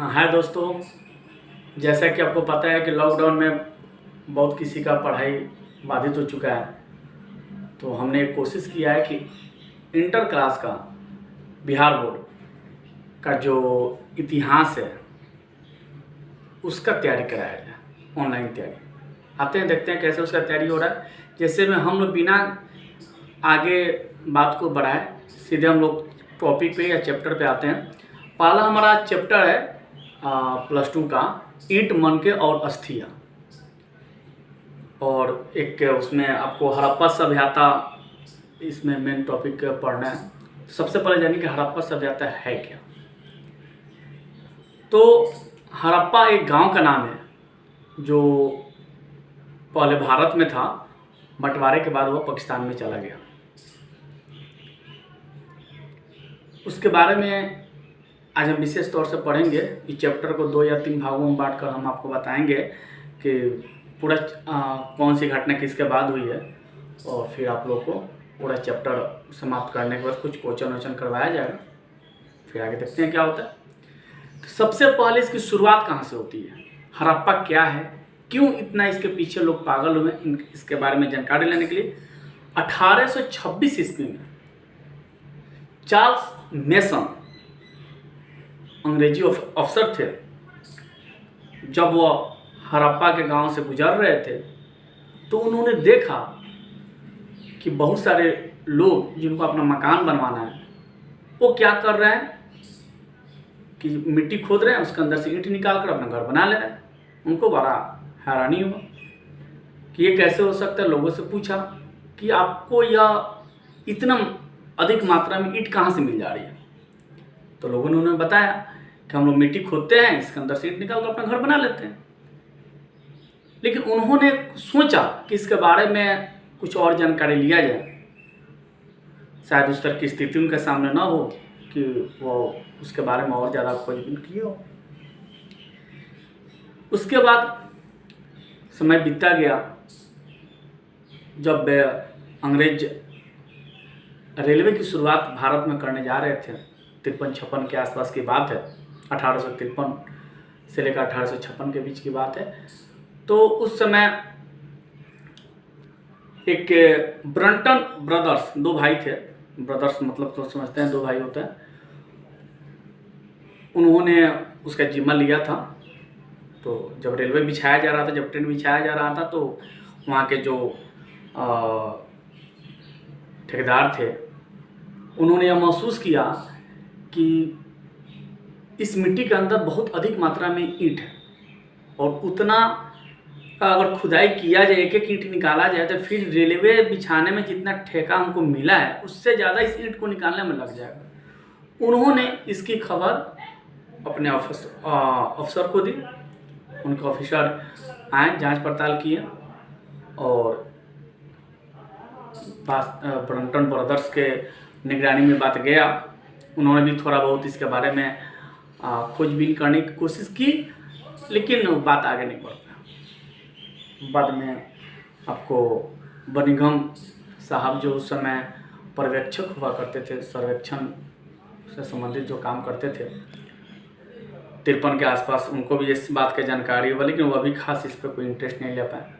हाँ हाय दोस्तों। जैसा कि आपको पता है कि लॉकडाउन में बहुत किसी का पढ़ाई बाधित हो चुका है, तो हमने एक कोशिश किया है कि इंटर क्लास का बिहार बोर्ड का जो इतिहास है उसका तैयारी कराया जाए, ऑनलाइन तैयारी। आते हैं, देखते हैं कैसे उसका तैयारी हो रहा है। जैसे में हम लोग बिना आगे बात को बढ़ाए सीधे हम लोग टॉपिक पे या चैप्टर पे आते हैं। पहला हमारा चैप्टर है +2 का ईंट मनके और अस्थियाँ, और एक उसमें आपको हड़प्पा सभ्यता इसमें मेन टॉपिक पढ़ना है। सबसे पहले जानिए कि हड़प्पा सभ्यता है क्या। तो हड़प्पा एक गांव का नाम है जो पहले भारत में था, बंटवारे के बाद वह पाकिस्तान में चला गया। उसके बारे में आज हम विशेष तौर से पढ़ेंगे। इस चैप्टर को 2 या 3 भागों में बांटकर हम आपको बताएंगे कि पूरा कौन सी घटना किसके बाद हुई है, और फिर आप लोग को पूरा चैप्टर समाप्त करने के बाद कुछ क्वेश्चन वोचन करवाया जाएगा। फिर आगे देखते हैं क्या होता है। तो सबसे पहले इसकी शुरुआत कहाँ से होती है, हड़प्पा क्या है, क्यों इतना इसके पीछे लोग पागल हुए, इसके बारे में जानकारी लेने के लिए 1826 ईस्वी में चार्ल्स मेसन अंग्रेजी अफसर थे। जब वह हड़प्पा के गांव से गुजर रहे थे तो उन्होंने देखा कि बहुत सारे लोग जिनको अपना मकान बनवाना है वो क्या कर रहे हैं कि मिट्टी खोद रहे हैं, उसके अंदर से ईंट निकाल कर अपना घर बना ले रहे हैं। उनको बड़ा हैरानी हुआ कि ये कैसे हो सकता है। लोगों से पूछा कि आपको यह इतना अधिक मात्रा में ईंट कहाँ से मिल जा रही है। तो लोगों ने उन्हें बताया कि हम लोग मिट्टी खोदते हैं, इसके अंदर से ईंट निकाल कर अपना घर बना लेते हैं। लेकिन उन्होंने सोचा कि इसके बारे में कुछ और जानकारी लिया जाए, शायद उस तरह की स्थिति उनके सामने ना हो कि वो उसके बारे में और ज़्यादा खोजबीन किए हो। उसके बाद समय बीतता गया। जब अंग्रेज रेलवे की शुरुआत भारत में करने जा रहे थे, 53-56 के आसपास की बात है, 1853 से लेकर 1856 के बीच की बात है। तो उस समय एक ब्रंटन ब्रदर्स, 2 भाई थे, ब्रदर्स मतलब तो समझते हैं 2 भाई होते हैं, उन्होंने उसका जिम्मा लिया था। तो जब रेलवे बिछाया जा रहा था, जब ट्रेन बिछाया जा रहा था, तो वहाँ के जो ठेकेदार थे उन्होंने यह महसूस किया कि इस मिट्टी के अंदर बहुत अधिक मात्रा में ईंट है, और उतना अगर खुदाई किया जाए, एक एक ईंट निकाला जाए, तो फिर रेलवे बिछाने में जितना ठेका हमको मिला है उससे ज़्यादा इस ईंट को निकालने में लग जाएगा। उन्होंने इसकी खबर अपने अफसर को दी। उनके ऑफिसर आए, जांच पड़ताल किए, और ब्रंटन ब्रदर्स के निगरानी में बात गया। उन्होंने भी थोड़ा बहुत इसके बारे में खोजबीन करने की कोशिश की, लेकिन बात आगे नहीं बढ़ पाया। बाद में आपको बनिंघम साहब जो उस समय पर्यवेक्षक हुआ करते थे, सर्वेक्षण से संबंधित जो काम करते थे 53 के आसपास, उनको भी इस बात की जानकारी हुआ, लेकिन वह भी खास इस पर कोई इंटरेस्ट नहीं ले पाए।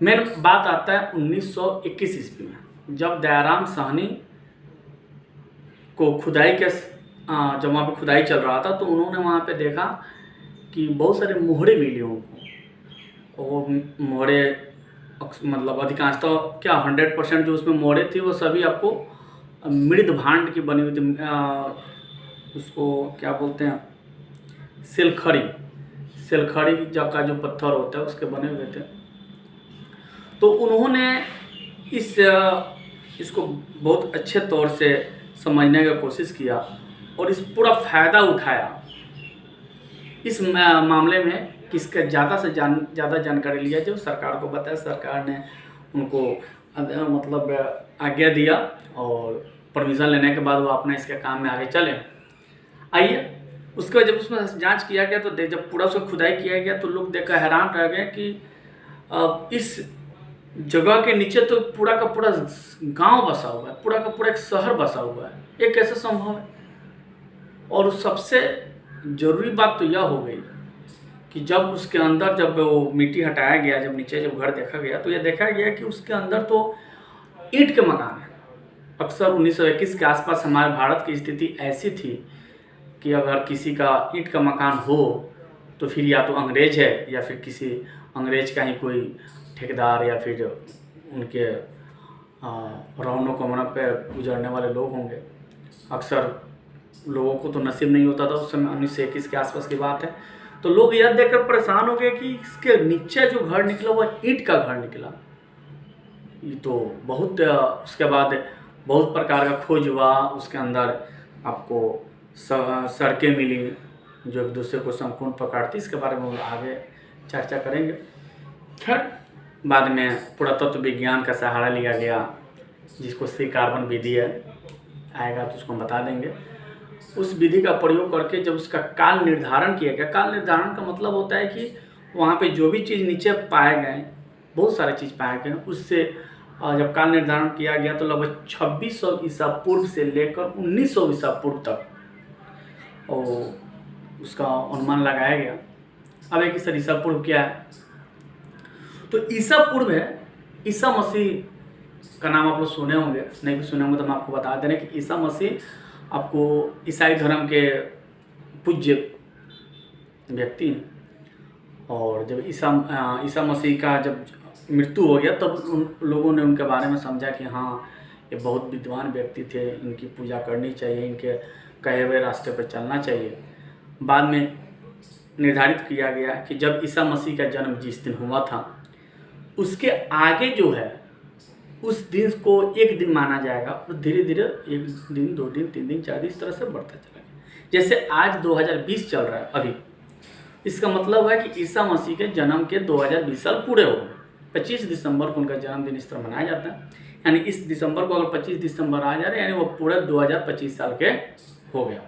मेन बात आता है 1921 ईस्वी में, जब दयाराम साहनी को खुदाई के जब वहाँ पर खुदाई चल रहा था, तो उन्होंने वहाँ पे देखा कि बहुत सारे मोहरे मिले उनको। वो मोहरे मतलब अधिकांशतः क्या 100% जो उसमें मोहरे थी वो सभी आपको मृद भांड की बनी हुई थी। उसको क्या बोलते हैं, सेलखड़ी का जो पत्थर होता है उसके बने हुए थे। तो उन्होंने इसको बहुत अच्छे तौर से समझने की कोशिश किया और इस पूरा फ़ायदा उठाया इस मामले में, किसका ज़्यादा से ज़्यादा जानकारी लिया जो सरकार को बताया। सरकार ने उनको मतलब आज्ञा दिया, और परमिशन लेने के बाद वो अपने इसके काम में आगे चले। आइए, उसके बाद जब उसमें जांच किया गया, तो जब पूरा उसको खुदाई किया गया, तो लोग देखकर हैरान रह गए कि इस जगह के नीचे तो पूरा का पूरा गांव बसा हुआ है, पूरा का पूरा एक शहर बसा हुआ है। ये कैसे संभव है। और सबसे ज़रूरी बात तो यह हो गई कि जब उसके अंदर जब वो मिट्टी हटाया गया, जब नीचे जब घर देखा गया तो यह देखा गया कि उसके अंदर तो ईंट के मकान हैं। अक्सर 1921 के आसपास हमारे भारत की स्थिति ऐसी थी कि अगर किसी का ईंट का मकान हो तो फिर या तो अंग्रेज है या फिर किसी अंग्रेज का ही कोई ठेकेदार या फिर उनके रौनों कमरों पे गुजरने वाले लोग होंगे। अक्सर लोगों को तो नसीब नहीं होता था उस समय, 1921 के आसपास की बात है। तो लोग यह देखकर परेशान हो गए कि इसके नीचे जो घर निकला वह ईंट का घर निकला। ये तो बहुत उसके बाद बहुत प्रकार का खोज हुआ, उसके अंदर आपको सड़कें मिली जो एक दूसरे को संपूर्ण पकड़ती। इसके बारे में हम आगे चर्चा करेंगे। खैर बाद में पुरातत्व विज्ञान का सहारा लिया गया, जिसको सी कार्बन विधि है, आएगा तो उसको हम बता देंगे। उस विधि का प्रयोग करके जब उसका काल निर्धारण किया गया, काल निर्धारण का मतलब होता है कि वहाँ पे जो भी चीज़ नीचे पाए गए, बहुत सारे चीज़ पाए गए, उससे जब काल निर्धारण किया गया तो लगभग 2600 ईसा पूर्व से लेकर 1900 ईसा पूर्व तक और उसका अनुमान लगाया गया। अब एक सर ईसा पूर्व क्या है, तो ईसा पूर्व है, ईसा मसीह का नाम आप लोग सुने होंगे, नहीं भी सुने होंगे तो हम आपको बता दे रहे हैं कि ईसा मसीह आपको ईसाई धर्म के पूज्य व्यक्ति हैं। और जब ईसा मसीह का जब मृत्यु हो गया तब उन लोगों ने उनके बारे में समझा कि हाँ ये बहुत विद्वान व्यक्ति थे, इनकी पूजा करनी चाहिए, इनके कहे हुए रास्ते पर चलना चाहिए। बाद में निर्धारित किया गया कि जब ईसा मसीह का जन्म जिस दिन हुआ था उसके आगे जो है उस दिन को एक दिन माना जाएगा और धीरे धीरे 1 दिन 2 दिन 3 दिन 4 दिन इस तरह से बढ़ता चला गया। जैसे आज 2020 चल रहा है अभी, इसका मतलब है कि ईसा मसीह के जन्म के 2020 साल पूरे हो गए। 25 दिसंबर को उनका जन्मदिन इस तरह मनाया जाता है, यानी इस दिसंबर को अगर 25 दिसंबर आ जा रहे हैं यानी वो पूरे 2025 साल के हो गया।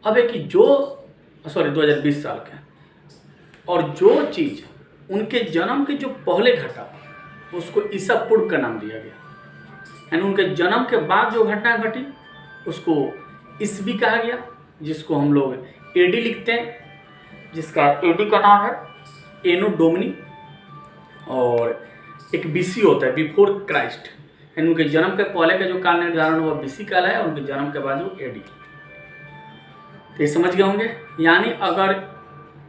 अब है कि 2020 साल के, और जो चीज़ उनके जन्म के जो पहले घटा उसको ईसा पूर्व का नाम दिया गया, यानी उनके जन्म के बाद जो घटना घटी उसको ईसवी कहा गया, जिसको हम लोग एडी लिखते हैं, जिसका एडी का नाम है एनो डोमिनी, और एक बीसी होता है बिफोर क्राइस्ट, यानी उनके जन्म के पहले का जो काल निर्धारण हुआ बीसी काल है, उनके जन्म के बाद जो एडी। तो ये समझ गए होंगे। यानी अगर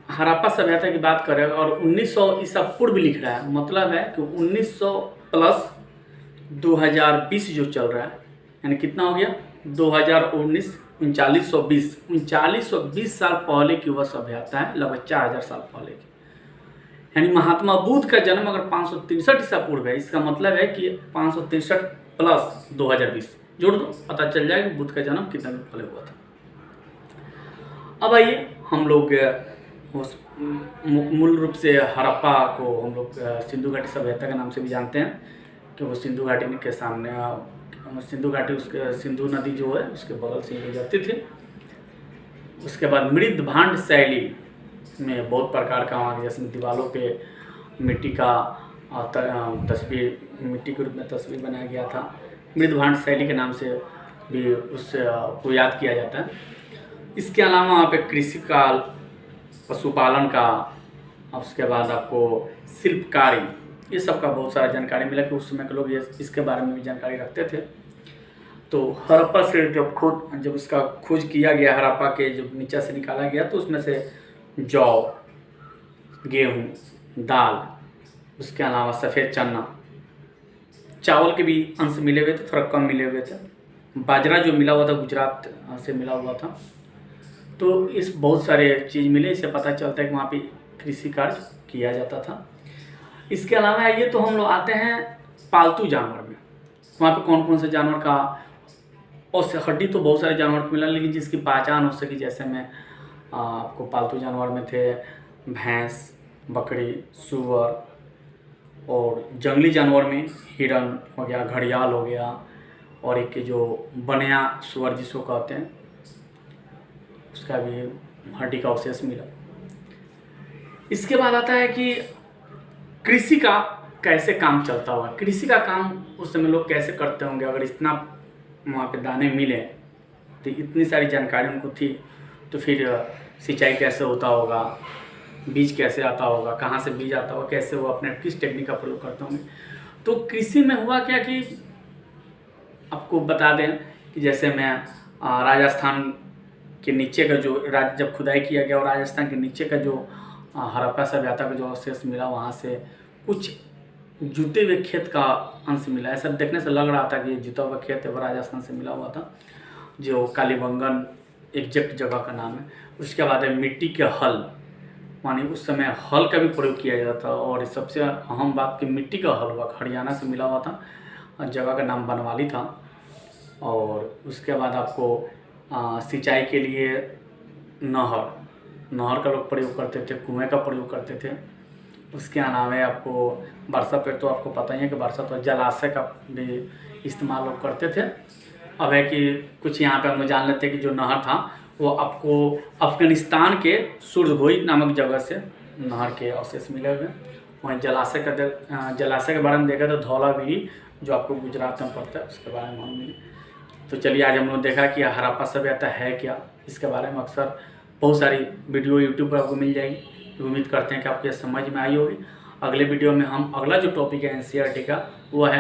हड़प्पा सभ्यता की बात करें और 1900 ईसा पूर्व लिख रहा है, मतलब है कि 1900 प्लस 2020 जो चल रहा है, यानी कितना हो गया 2019 3920 साल पहले की वह सभ्यता है, लगभग 4000 साल पहले की। यानी महात्मा बुद्ध का जन्म अगर 563 ईसा पूर्व है, इसका मतलब है कि 563 प्लस 2020 जोड़ दो, पता चल जाएगा बुद्ध का जन्म कितना दिन पहले हुआ था। अब आइए हम लोग उस मूल रूप से हड़प्पा को हम लोग सिंधु घाटी सभ्यता के नाम से भी जानते हैं, कि वो सिंधु घाटी के सामने सिंधु घाटी उसके सिंधु नदी जो है उसके बगल से गुजरती थी। उसके बाद मृद भांड शैली में बहुत प्रकार का वहाँ जैसे दीवारों पे मिट्टी का तस्वीर, मिट्टी के रूप में तस्वीर बनाया गया था, मृद भांड शैली के नाम से भी उससे को याद किया जाता है। इसके अलावा वहाँ पे कृषि काल, पशुपालन का, उसके बाद आपको शिल्पकारी, ये सब का बहुत सारा जानकारी मिला कि उस समय के लोग ये इसके बारे में भी जानकारी रखते थे। तो हड़प्पा से जब इसका खोज किया गया, हड़प्पा के जब नीचे से निकाला गया तो उसमें से जौ, गेहूँ, दाल, उसके अलावा सफ़ेद चना, चावल के भी अंश मिले हुए थे, थोड़ा कम मिले हुए थे, बाजरा जो मिला हुआ था गुजरात से मिला हुआ था। तो इस बहुत सारे चीज़ मिले, इससे पता चलता है कि वहाँ पे कृषि कार्य किया जाता था। इसके अलावा ये तो हम लोग आते हैं पालतू जानवर में, वहाँ पे कौन कौन से जानवर का, और हड्डी तो बहुत सारे जानवर को मिला, लेकिन जिसकी पहचान हो सकी, जैसे मैं आपको पालतू जानवर में थे भैंस, बकरी, सूअर, और जंगली जानवर में हिरन हो गया, घड़ियाल हो गया, और एक जो बनिया सूअर जिसको कहते हैं उसका भी हड्डी का अवशेष मिला। इसके बाद आता है कि कृषि का कैसे काम चलता हुआ, कृषि का काम उस समय लोग कैसे करते होंगे, अगर इतना वहाँ पे दाने मिले तो इतनी सारी जानकारी उनको थी, तो फिर सिंचाई कैसे होता होगा, बीज कैसे आता होगा, कहाँ से बीज आता होगा, कैसे वो अपने किस टेक्निक का प्रयोग करते होंगे। तो कृषि में हुआ क्या कि आपको बता दें कि जैसे मैं राजस्थान के नीचे का जो जब खुदाई किया गया और राजस्थान के नीचे का जो हड़प्पा सभ्यता का जो अवशेष मिला, वहाँ से कुछ जुते हुए खेत का अंश मिला। ऐसा देखने से लग रहा था कि जुता हुआ खेत है, वो राजस्थान से मिला हुआ था, जो कालीबंगन एग्जैक्ट जगह का नाम है। उसके बाद है मिट्टी के हल, मानी उस समय हल का भी प्रयोग किया जाता था। और सबसे अहम बात कि मिट्टी का हल हुआ हरियाणा से मिला हुआ था, जगह का नाम बनवाली था। और उसके बाद आपको सिंचाई के लिए नहर का लोग प्रयोग करते थे, कुएं का प्रयोग करते थे। उसके अलावा आपको वर्षा पे तो आपको पता ही है कि वर्षा तो जलाशय का भी इस्तेमाल लोग करते थे। अब है कि कुछ यहाँ पे हम लोग जान लेते हैं कि जो नहर था वो आपको अफगानिस्तान के सुरजोई नामक जगह से नहर के अवशेष मिले हुए। वहीं जलाशय के बारे में देखा तो धौलावीरी जो आपको गुजरात में पड़ता है, उसके बारे में हम मिले। तो चलिए आज हम लोग देखा कि हड़प्पा सभ्यता है क्या, इसके बारे में अक्सर बहुत सारी वीडियो यूट्यूब पर आपको मिल जाएगी। उम्मीद करते हैं कि आपको ये समझ में आई होगी। अगले वीडियो में हम अगला जो टॉपिक है NCERT का वो है